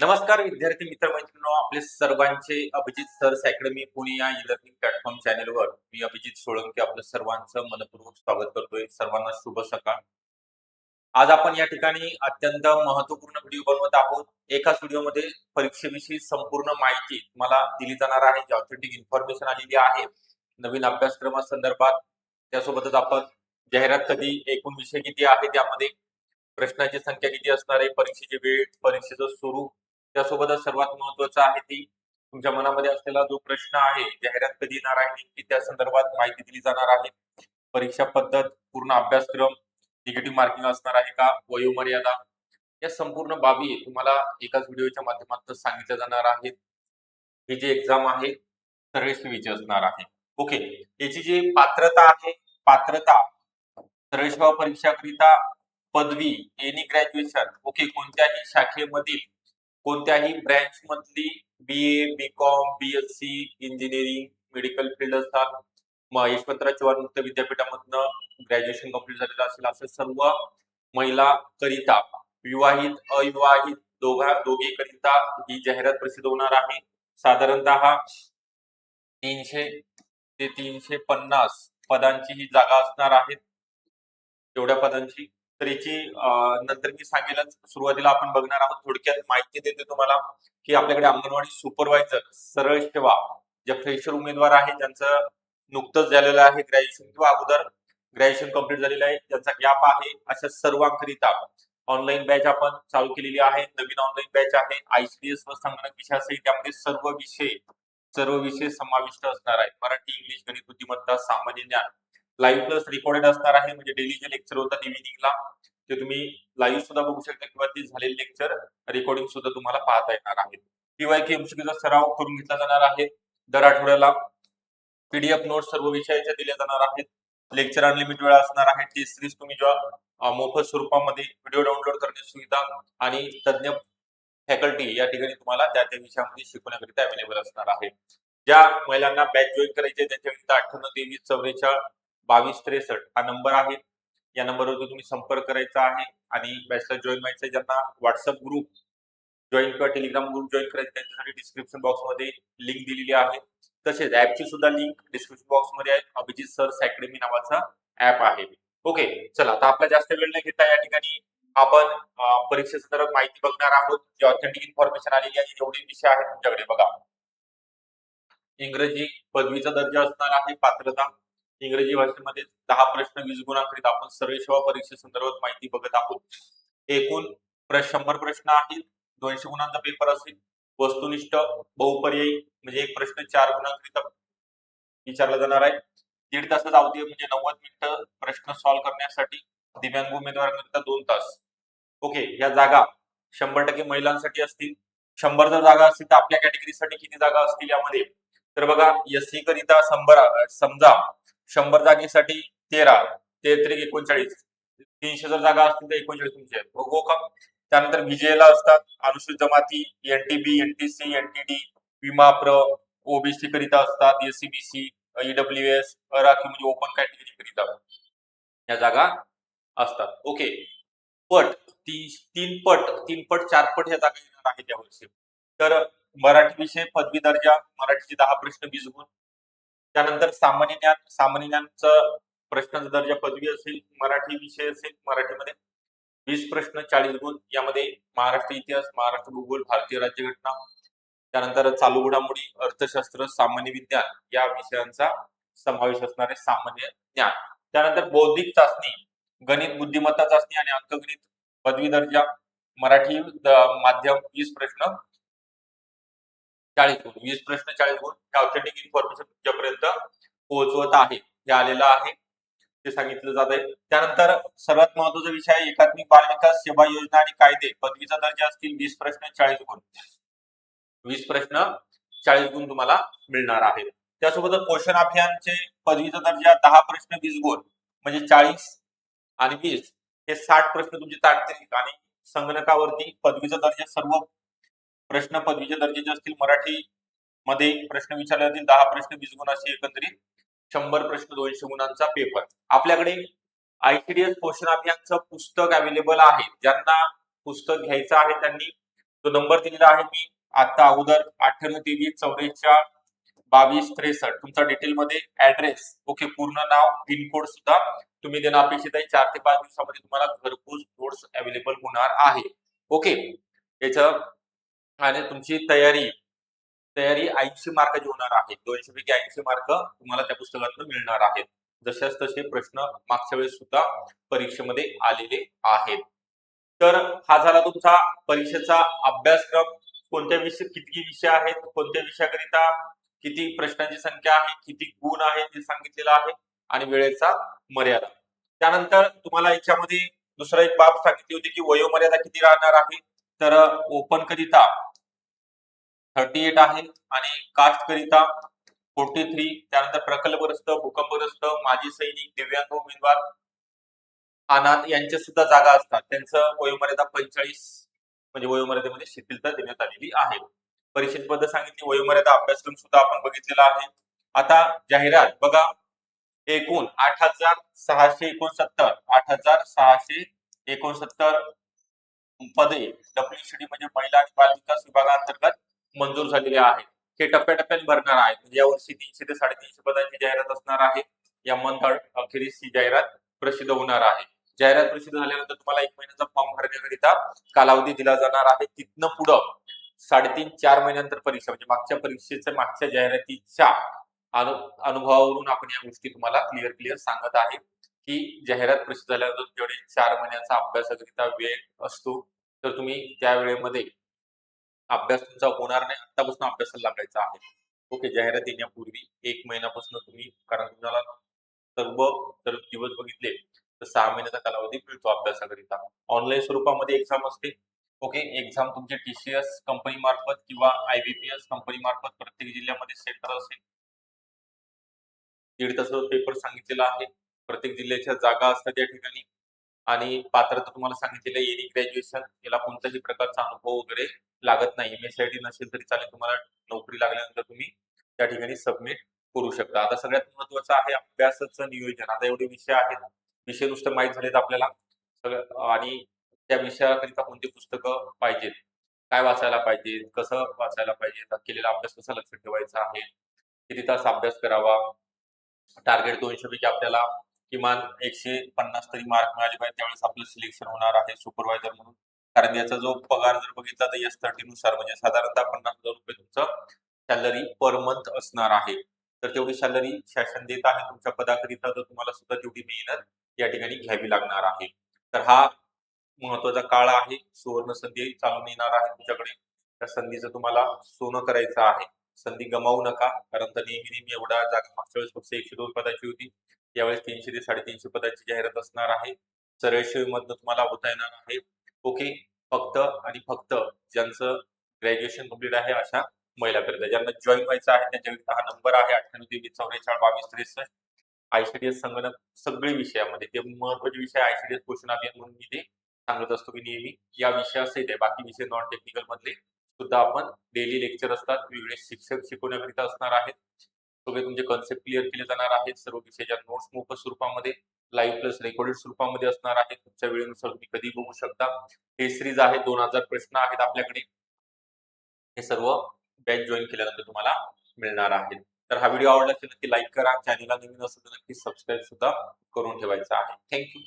नमस्कार विद्यार्थी मित्र मैत्रिणींनो, आपले सर्वांचे अभिजित सर्स अकॅडमी पुणे या ई-लर्निंग प्लॅटफॉर्म चॅनलवर मी अभिजित सोळंकी आपलं सर्वांचं मनपूर्वक स्वागत करतोय. सर्वांना शुभ सकाळ. आज आपण या ठिकाणी अत्यंत महत्त्वपूर्ण व्हिडिओ बनवत आहोत. एकाच व्हिडिओमध्ये परीक्षेविषयी संपूर्ण माहिती तुम्हाला दिली जाणार आहे, जी ऑथेंटिक इन्फॉर्मेशन आलेली आहे नवीन अभ्यासक्रमासंदर्भात. त्यासोबतच आपण जाहिरात कधी, एकूण विषय किती आहे, त्यामध्ये प्रश्नांची संख्या किती असणार आहे, परीक्षेची वेळ, परीक्षेचं स्वरूप, त्यासोबतच सर्वात महत्त्वाचं आहे ती तुमच्या मनामध्ये असलेला जो प्रश्न आहे, जाहिरात कधी येणार आहे नेमकी, त्या संदर्भात माहिती दिली जाणार आहे. परीक्षा पद्धत, पूर्ण अभ्यासक्रम, निगेटिव्ह मार्किंग असणार आहे का, वयोमर्यादा, या संपूर्ण बाबी तुम्हाला एकाच व्हिडिओच्या माध्यमातून सांगितल्या जाणार आहेत. ही जी एक्झाम आहे सरळ सेवेची असणार आहे. ओके, याची जी पात्रता आहे, पात्रता सरळ सेवा परीक्षाकरिता पदवी, एनी ग्रॅज्युएशन, ओके, कोणत्याही शाखेमधील, कोणत्याही ब्रँच मधली, BA, BCom, BSc, engineering, medical field असतात, यशवंतराव चव्हाण मुक्त विद्यापीठामधनं ग्रॅज्युएशन कंप्लीट झालेलं असेल असे सर्व महिला करिता, विवाहित अविवाहित दोघे करिता ही जाहिरात प्रसिद्ध होणार आहे. साधारणतः 300 ते 350 पदांची ही जागा असणार आहेत. एवढ्या पदांची तर याची नंतर मी सांगेलच. सुरुवातीला आपण बघणार आहोत, थोडक्यात माहिती देते तुम्हाला की आपल्याकडे अंगणवाडी सुपरवायझर सरळ सेवा, जे फ्रेशर उमेदवार आहे, ज्यांचं नुकतंच झालेलं आहे ग्रॅज्युएशन किंवा अगोदर ग्रॅज्युएशन कंप्लीट झालेलं आहे, ज्यांचा गॅप आहे, अशा सर्वांकरिता ऑनलाईन बॅच आपण चालू केलेली आहे. नवीन ऑनलाईन बॅच आहे. ICDS व संगणक विषयासहित त्यामध्ये सर्व विषय समाविष्ट असणार आहेत. मराठी, इंग्लिश, गणित, बुद्धिमत्ता, सामान्य ज्ञान. लाईव्ह प्लस रेकॉर्डेड असणार आहे, म्हणजे डेली जे लेक्चर होतात इव्हिनिंगला ते तुम्ही लाईव्ह सुद्धा बघू शकता किंवा ते झालेले लेक्चर रेकॉर्डिंग सुद्धा तुम्हाला पाहता येणार आहे. PYQ MCQ चा सराव करून घेतला जाणार आहे. दर आठवड्याला PDF नोट्स सर्व विषयाच्या दिल्या जाणार आहेत. लेक्चर अनलिमिटेड वेळा असणार आहे. टेस्ट सिरीज तुम्ही जेव्हा मोफत स्वरूपामध्ये व्हिडिओ डाउनलोड करण्याची सुविधा आणि तज्ञ फॅकल्टी या ठिकाणी तुम्हाला त्या त्या विषयामध्ये शिकवण्याकरिता अवेलेबल असणार आहे. ज्या महिलांना बॅच जॉईन करायची आहे त्यांच्याकरिता 9823442263 हा नंबर आहे. या नंबरवर तुम्ही संपर्क करायचा आहे आणि बॅचला जॉईन व्हायचं आहे. ज्यांना व्हॉट्सअप ग्रुप जॉईन किंवा टेलिग्राम ग्रुप जॉईन करायचे त्यांच्यासाठी डिस्क्रिप्शन बॉक्स मध्ये लिंक दिलेली आहे. तसेच ऍपची सुद्धा लिंक डिस्क्रिप्शन बॉक्स मध्ये आहे. अभिजित सर्स अकॅडमी नावाचा ऍप आहे. ओके, चला आता आपला जास्त वेळ न घेता या ठिकाणी आपण परीक्षेसंदर्भात माहिती बघणार आहोत. जी ऑथेंटिक इन्फॉर्मेशन आलेली आहे, एवढे विषय आहेत तुमच्याकडे. बघा, इंग्रजी पदवीचा दर्जा असणार आहे. पात्रता इंग्रजी भाषेमध्ये 10 प्रश्न 20 गुणांकरिता आपण सरळ सेवा परीक्षेसंदर्भात माहिती बघत आहोत. एकूण 100 प्रश्न आहेत. 200 गुणांचा पेपर असेल. वस्तुनिष्ठ बहुपर्यायी म्हणजे एक प्रश्न 4 गुणांकरिता विचारला जाणार आहे. 1.5 तासाचा अवधी म्हणजे 90 मिनिटं प्रश्न सॉल्व्ह करण्यासाठी. दिव्यांग उमेदवारांकरिता 2 तास. ओके, या जागा 100% महिलांसाठी असतील. 100 जर जागा असतील तर आपल्या कॅटेगरीसाठी किती जागा असतील यामध्ये? तर बघा, SC करिता समजा 100 जागेसाठी 13, 33 39, 300 जर जागा असतील तर 39 तुमचे आहेत. बघू का? त्यानंतर विजयला असतात अनुसूचित जमाती, NTB, NTC, NTD, विमाप्र, OBC करिता असतात, SCBC, EWS, राखीव म्हणजे ओपन कॅटेगरी करिता या जागा असतात. ओके, पट तीन पट 4 पट ह्या जागा येणार आहेत यावर्षी. तर मराठी विषय पदवी दर्जा, मराठीचे 10 प्रश्न 20 गुण. त्यानंतर सामान्य ज्ञानचं प्रश्नाचा दर्जा पदवी असेल, मराठी विषय असेल, मराठीमध्ये 20 प्रश्न 40 गुण. यामध्ये महाराष्ट्र इतिहास, महाराष्ट्र भूगोल, भारतीय राज्यघटना, त्यानंतर चालू घडामोडी, अर्थशास्त्र, सामान्य विज्ञान या विषयांचा समावेश असणारे सामान्य ज्ञान. त्यानंतर बौद्धिक चाचणी, गणित बुद्धिमत्ता चाचणी आणि अंकगणित पदवी दर्जा, मराठी माध्यम 20 प्रश्न 40 गुण. 20 प्रश्न 40 गुण. ऑथेंटिक इन्फॉर्मेशन तुमच्यापर्यंत पोहोचवत आहे, हे आलेलं आहे, ते सांगितलं जात आहे. त्यानंतर सर्वात महत्त्वाचा विषय आहे एकात्मिक बाल विकास सेवा योजना आणि कायदे. पदवीचा दर्जा असतील 20 प्रश्न 40 गुण. 20 प्रश्न 40 गुण तुम्हाला मिळणार आहेत. त्यासोबत पोषण अभियानचे पदवीचा दर्जा 10 प्रश्न 20 गुण म्हणजे 40 आणि 20 हे 60 प्रश्न तुमचे तांत्रिक. आणि संगणकावरती पदवीचा दर्जा सर्व प्रश्न पदवीच्या दर्जाचे असतील. मराठी मध्ये प्रश्न विचारले जातील 10 प्रश्न 20 गुण असे एकंदरीत 100 प्रश्न 200 गुणांचा पेपर. आपल्याकडे ICDS पोषण अभियानचं पुस्तक अवेलेबल आहे. ज्यांना पुस्तक घ्यायचं आहे त्यांनी तो नंबर दिलेला आहे मी आता अगोदर 9823442263 तुमचा डिटेल मध्ये ऍड्रेस ओके पूर्ण नाव पिनकोड सुद्धा तुम्ही देणं अपेक्षित आहे. 4 ते 5 दिवसामध्ये तुम्हाला घरपोच नोट्स अवेलेबल होणार आहे. ओके याच्या आणि तुमची तयारी तयारी 80 मार्काची होणार आहे. 200 पैकी 80 मार्क तुम्हाला त्या पुस्तकातून मिळणार आहेत. जशाच तसे प्रश्न मागच्या वेळेस सुद्धा परीक्षेमध्ये आलेले आहेत. तर हा झाला तुमचा परीक्षेचा अभ्यासक्रम. कोणत्या विषय किती विषय आहेत, कोणत्या विषयाकरिता किती प्रश्नांची संख्या आहे, किती गुण आहे ते सांगितलेलं आहे आणि वेळेचा मर्यादा. त्यानंतर तुम्हाला याच्यामध्ये दुसरा एक बाब सांगितली होती की वयोमर्यादा किती राहणार आहे. तर ओपन करिता 38 आहे आणि कास्ट करिता 43. त्यानंतर प्रकल्पग्रस्त, भूकंपग्रस्त, माजी सैनिक, दिव्यांग उमेदवार, अनाथ यांच्या सुद्धा जागा असतात. त्यांचं वयोमर्यादा 45 म्हणजे वयोमर्यादेमध्ये शिथिलता देण्यात आलेली आहे. परीक्षेची पद्धत सांगितली, वयोमर्यादा अभ्यासक्रम सुद्धा आपण बघितलेला आहे. आता जाहिरात बघा, एकूण 8,669 8,669 पदे डब्ल्यूसीडी म्हणजे महिला आणि बाल विकास विभागाअंतर्गत मंजूर झालेले आहेत. हे टप्प्याटप्प्याने भरणार आहेत. म्हणजे यावर्षी 300 ते 350 पदांची जाहिरात असणार आहे. या मंथ अखेरीस ही जाहिरात प्रसिद्ध होणार आहे. जाहिरात प्रसिद्ध झाल्यानंतर तुम्हाला 1 महिन्याचा फॉर्म भरण्याकरिता कालावधी दिला जाणार आहे. तिथनं पुढं 3.5-4 महिन्यानंतर परीक्षा म्हणजे मागच्या परीक्षेच्या मागच्या जाहिरातीच्या अनुभवावरून आपण या गोष्टी तुम्हाला क्लिअर सांगत आहे की जाहिरात प्रसिद्ध झाल्यानंतर जेवढे 4 महिन्याचा अभ्यासाकरिता वेळ असतो तर तुम्ही त्या वेळेमध्ये अभ्यास तुमचा होणार नाही. आतापासून अभ्यासाला लागायचा आहे. ओके जाहिरात येण्यापूर्वी 1 महिन्यापासून तुम्ही कारण तुम्हाला सर्व जर दिवस बघितले तर 6 महिन्याचा कालावधी मिळतो अभ्यासाकरिता. ऑनलाईन स्वरूपामध्ये एक्झाम असते. ओके एक्झाम तुमचे टीसीएस कंपनी मार्फत किंवा आयबीपीएस कंपनी मार्फत प्रत्येक जिल्ह्यामध्ये सेंटर असेल. 1.5 तासाचा पेपर सांगितलेला आहे. प्रत्येक जिल्ह्याच्या जागा असतात त्या ठिकाणी आणि पात्रता तुम्हाला सांगितलेलं आहे एनी ग्रॅज्युएशन. याला कोणत्याही प्रकारचा अनुभव वगैरे लागत नाही. एमएसआयटी नसेल तरी चालेल. तुम्हाला नोकरी लागल्यानंतर तुम्ही त्या ठिकाणी सबमिट करू शकता. आता सगळ्यात महत्त्वाचं आहे अभ्यासाचं नियोजन. आता एवढे विषय आहेत. विषय नुसतं माहीत झालेत आपल्याला सगळं आणि त्या विषयाकरिता कोणती पुस्तकं पाहिजेत, काय वाचायला पाहिजे, कसं वाचायला पाहिजे, केलेला अभ्यास कसा लक्षात ठेवायचा आहे, किती तास अभ्यास करावा, टार्गेट 200 पैकी आपल्याला किमान 150 तरी मार्क मिळाले पाहिजे त्यावेळेस आपलं सिलेक्शन होणार आहे सुपरवायझर म्हणून. कारण याचा जो पगार जर बघितला तर S30 नुसार म्हणजे साधारणतः 50,000 रुपये तुमचं सॅलरी पर मंथ असणार आहे. तर तेवढी सॅलरी शासन देत आहे तुमच्या पदाकरिता तर तुम्हाला सुद्धा तेवढी मेहनत या ठिकाणी घ्यावी लागणार आहे. तर हा महत्वाचा काळ आहे. सुवर्ण संधी चालून येणार आहे तुमच्याकडे. त्या संधीचं तुम्हाला सोनं करायचं आहे. संधी गमावू नका कारण तर नेहमी एवढा जागा मागच्या वेळेस फक्त 102 पदाची होती. यावेळेस 300 ते 350 पदाची जाहिरात असणार आहे. सरळ सेवेमधनं तुम्हाला होता येणार आहे. ओके फक्त आणि फक्त ज्यांचं ग्रॅज्युएशन कंप्लीट आहे अशा महिलाकरिता ज्यांना जॉईन व्हायचं आहे त्यांच्याकरिता हा नंबर आहे 9823442263. आयसीडीएस संगणक सगळे विषयामध्ये ते महत्वाचे विषय आयसीडीएस क्वेश्चन अभियान म्हणून मी ते सांगत असतो की नेहमी या विषयासहित आहे. बाकी विषय नॉन टेक्निकल मधले सुद्धा आपण डेली लेक्चर असतात. वेगळे शिक्षक शिकवण्याकरिता असणार आहेत. सगळे तुमचे कन्सेप्ट क्लिअर केले जाणार आहेत. सर्व विषयाच्या नोट्स मोफत स्वरूपामध्ये लाईव्ह प्लस रेकॉर्डेड स्वरूपामध्ये असणार आहेत. तुमच्या वेळेनुसार तुम्ही कधी बघू शकता. हे सिरीज आहे 2000 प्रश्न आहेत आपल्याकडे. हे सर्व बॅच जॉईन केल्यानंतर तुम्हाला मिळणार आहेत. तर हा व्हिडिओ आवडला असेल नक्की लाईक करा. चॅनलला नवीन असेल तर नक्की सबस्क्राईब सुद्धा करून ठेवायचा आहे. थँक्यू.